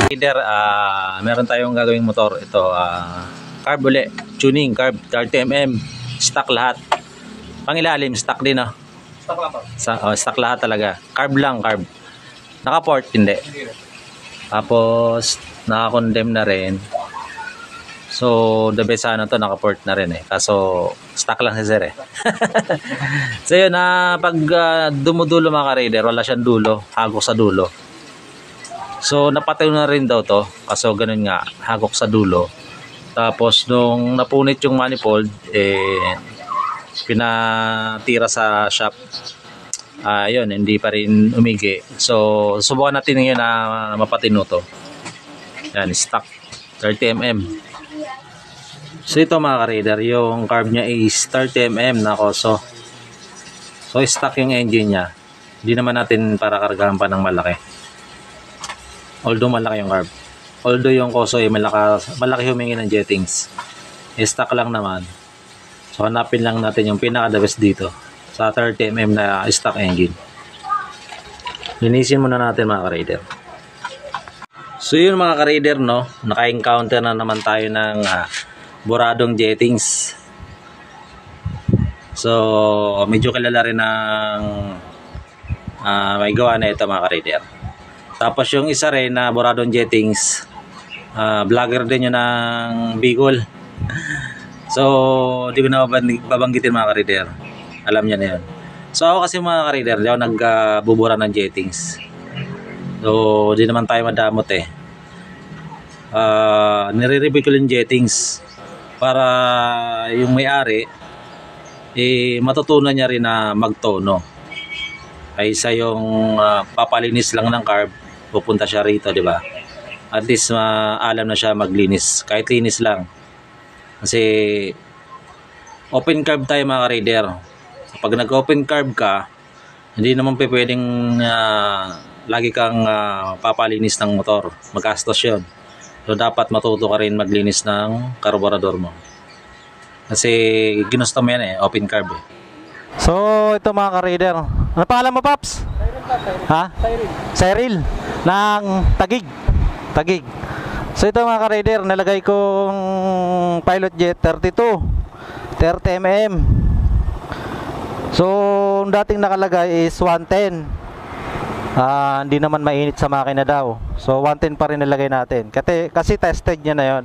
Leader, meron tayong gagawing motor. Ito, carb uli, tuning, carb, 30mm, stock lahat. Pangilalim, stock din, no? Stock lang po. Stock lahat talaga. Carb lang, carb. Naka-port, hindi. Tapos, naka-condemn na rin. So, the best sana to, naka-port na rin eh. Kaso, stock lang si sir eh. So yun, pag dumudulo mga ka-raider, wala siyang dulo, hagok sa dulo. So, napatayo na rin daw to. Kaso, ganun nga, hagok sa dulo. Tapos, nung napunit yung manifold, pinatira sa shop. Yun, hindi pa rin umigi. So, subukan natin ngayon na mapatino to. Yan, stock 30mm. So ito mga ka-raider, yung carb niya is 30mm na koso. So stock yung engine niya. Hindi naman natin para kargahan pa ng malaki. Although malaki yung carb. Although yung koso ay malaki humingi ng jettings. Stock lang naman. So hanapin lang natin yung pinaka-the best dito sa 30mm na stock engine. Linisin muna natin mga ka-raider. So yun mga ka-raider, no, naka-encounter na naman tayo ng buradong jettings. So medyo kilala rin ng may gawa na ito mga ka-raider. Tapos yung isa rin na buradong jettings, vlogger din yun ng Bicol. So di ko na babanggitin mga ka-raider, alam niya na yun. So ako kasi mga ka-raider, di ako nagbubura ng jettings. So di naman tayo madamot eh. Nire-review ko yung jettings para yung may-ari matutunan niya rin na magtono. Kaysa yung papalinis lang ng carb, pupunta siya rito, di ba? At least alam na siya maglinis, kahit linis lang. Kasi open carb tayo mga ka-raider. Pag nag-open carb ka, hindi naman pwedeng lagi kang papalinis ng motor. Magastos yun. So dapat matuto ka rin maglinis ng karburador mo. Kasi ginusto mo yan eh, open carb eh. So ito mga ka-raider, ano pangalan mo Paps? Cyril. Ha? Cyril. Ng Taguig. So ito mga ka-raider, nalagay kong pilot jet 32 30mm. So dating nakalagay is 110. Hindi naman mainit sa makina daw. So 110 pa rin nilagay natin. Kasi tested niya na yon.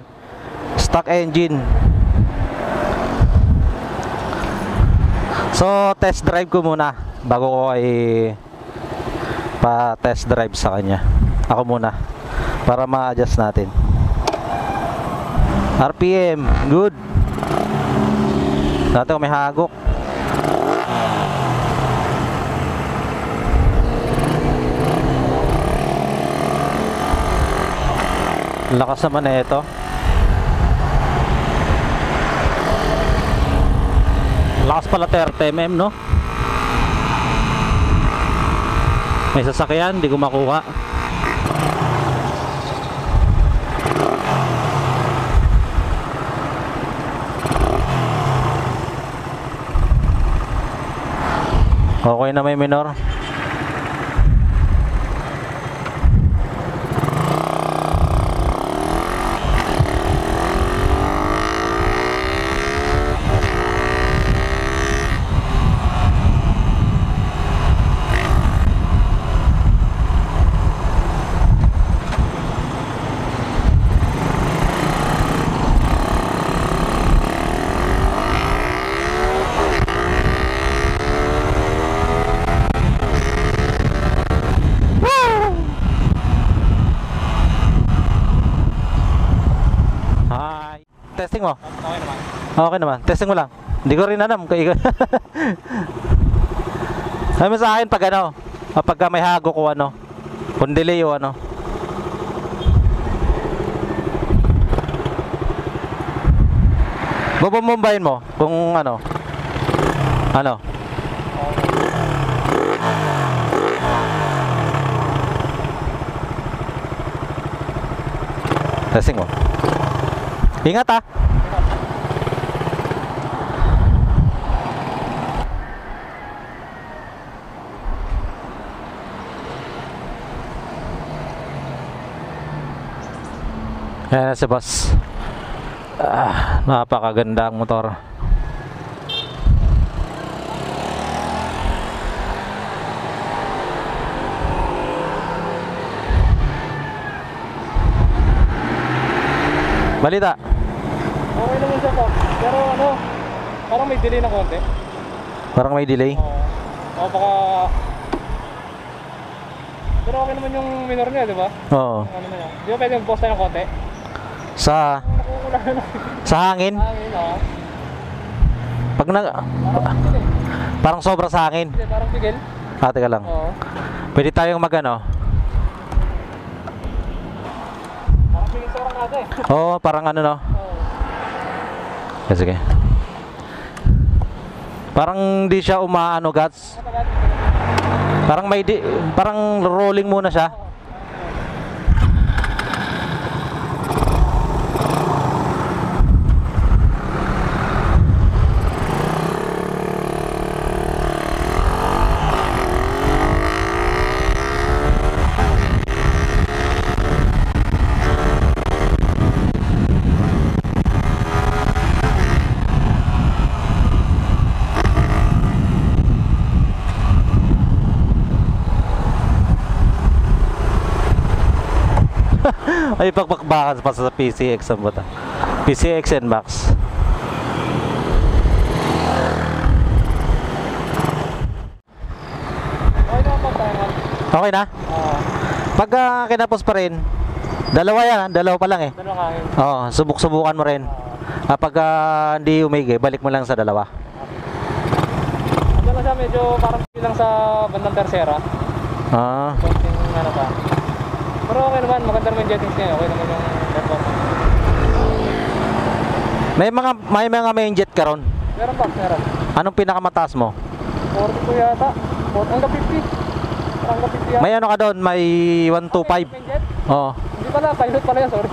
Stock engine. So test drive ko muna bago ko ay pa test drive sa kanya. Ako muna para ma-adjust natin. RPM good. Dati ko may hagok. Lakas naman na ito. Lakas pala 30mm, no? May sasakyan, di ko makuha. Okay na may minor. Testing mo? Okay naman. Okay naman. Testing mo lang. Hindi ko rin alam. Sabi mo sa akin pag ano, pagka may hago ko ano, kung delay o ano. Bubumbayin mo kung ano. Ano? Testing mo. Ingat ah. Ayan na si boss. Napakaganda ang motor. Balita. Okay naman siya po. Pero ano, parang may delay na konti. Parang may delay. Oo, baka... Pero okay naman yung minor niya, di ba? Oo. Ano na yan. Di ba pwede mag-post tayo ng konti? Sa Nakukulang na. sa hangin. Hangin, oo. Pag na Parang bigil eh. parang sobra sa hangin. Hindi, parang bigil. Teka lang. Oo. Pwede tayong magano. Parang bigil sa orang natin. Oo, parang ano no. Oo. Sige. Parang di siya umaano, guts. Parang parang rolling muna siya. Ay, pagpakbakan pa sa PCX ang buta. PCX and Max. Okay naman po tayo. Okay na? Pag kinapos pa rin, dalawa yan, dalawa pa lang eh. Dalawang hangin. Oo, subok-subukan mo rin. Pag hindi umigay, balik mo lang sa dalawa. Ano na siya, medyo parang bilang sa bandang Tercera. Konting ano pa. Pero okay naman, maganda naman yung jettings niya. Okay naman yung performance. May mga main jet ka ron. Meron pa, meron. Anong pinakamataas mo? 42 yata. Hanggang 50. Hanggang 50 yata. May ano ka doon, may 125. Main jet? Oo. Hindi pala, pilot pala yan, sorry.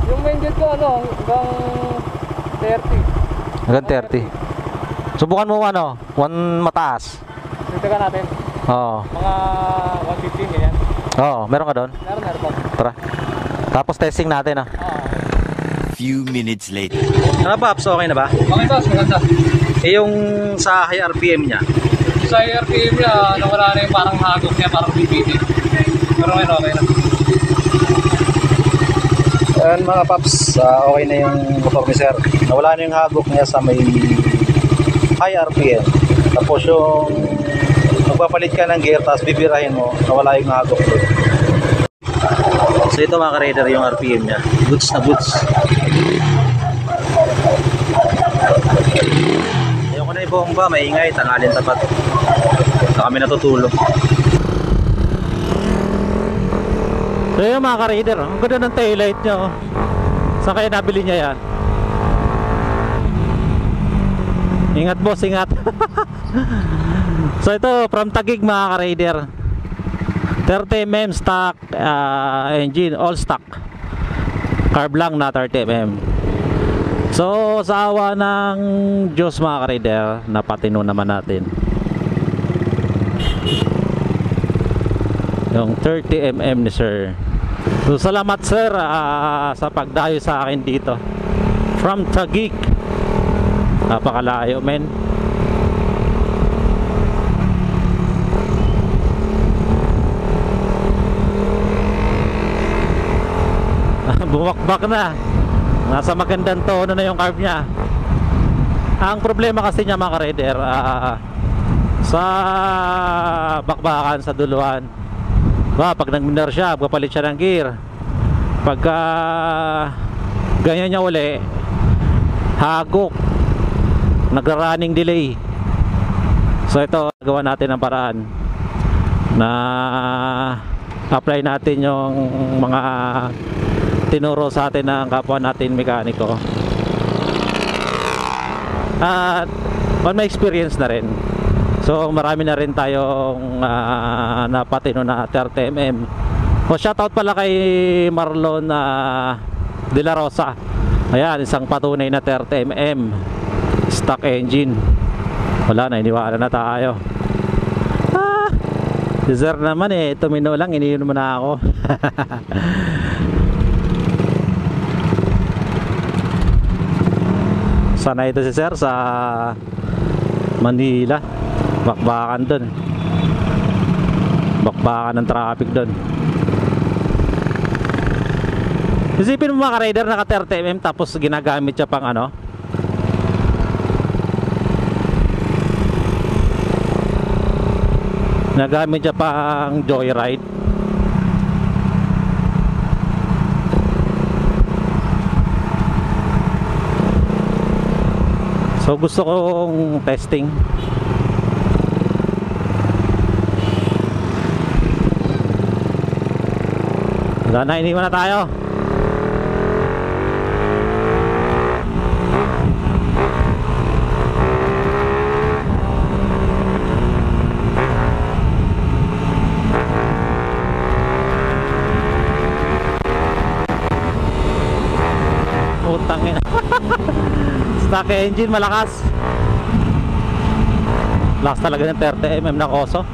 Yung main jet ko ano, hanggang 30. Hanggang 30. Subukan mo ano, one mataas. Titigan natin. Oo. Mga 115 ganyan. Oo, meron ka doon. Meron po. Tara. Tapos testing natin Few minutes later. Ano Paps, okay na ba? Okay boss, maganda. Yung sa high RPM niya. Sa RPM niya, nawala na yung parang hagok niya, parang bibitin. Pero ngayon okay na. Ayan mga Paps, okay na yung motor ni Sir. Nawala na yung hagok niya sa may high RPM. Tapos yung magpapalit ka ng gear, tapos bibirahin mo, nawala yung hagok doon. So ito mga ka-raider yung RPM niya. Goods na goods. Ayoko na ibomba, maingay, tanghalin tapat. Na kami natutulog. So yun mga ka-raider, ang ganda ng taillight niya. Saan kaya nabili niya yan? Ingat boss, ingat. So ito from Taguig mga ka-raider, 30mm stock engine, all stock. Carb lang na 30mm. So sa awa ng Diyos mga ka-raider, napatino naman natin yung 30mm ni Sir. So salamat Sir sa pagdayo sa akin dito from Taguig. Napakalayo men. Bumakbak na. Nasa magandang tono na yung carb niya. Ang problema kasi niya mga ka-raider, sa bakbakan, sa duluan, pag nag-minor siya, magpapalit siya ng gear. Pagka ganyan niya uli, hagok, nagra-running delay. So ito, gawa natin ang paraan na apply natin yung mga tinuro sa atin ng kapwa natin mekaniko, at on my experience na rin. So marami na rin tayong napatino na 30mm. O shoutout pala kay Marlon De La Rosa. Ayan, isang patunay na 30mm stock engine. Wala na, iniwala na tayo. Deserve naman tumino lang, iniinom na ako. Sana ito si sir sa Manila. Bakbakan dun. Bakbakan ng traffic dun. Isipin mo mga ka-rider, naka 30mm tapos ginagamit siya pang ano, nagamit siya pang joyride. So gusto kong testing. Wala na, iniwan na tayo. Utangin. Stock engine, malakas. Lakas talaga ng 30mm na Koso.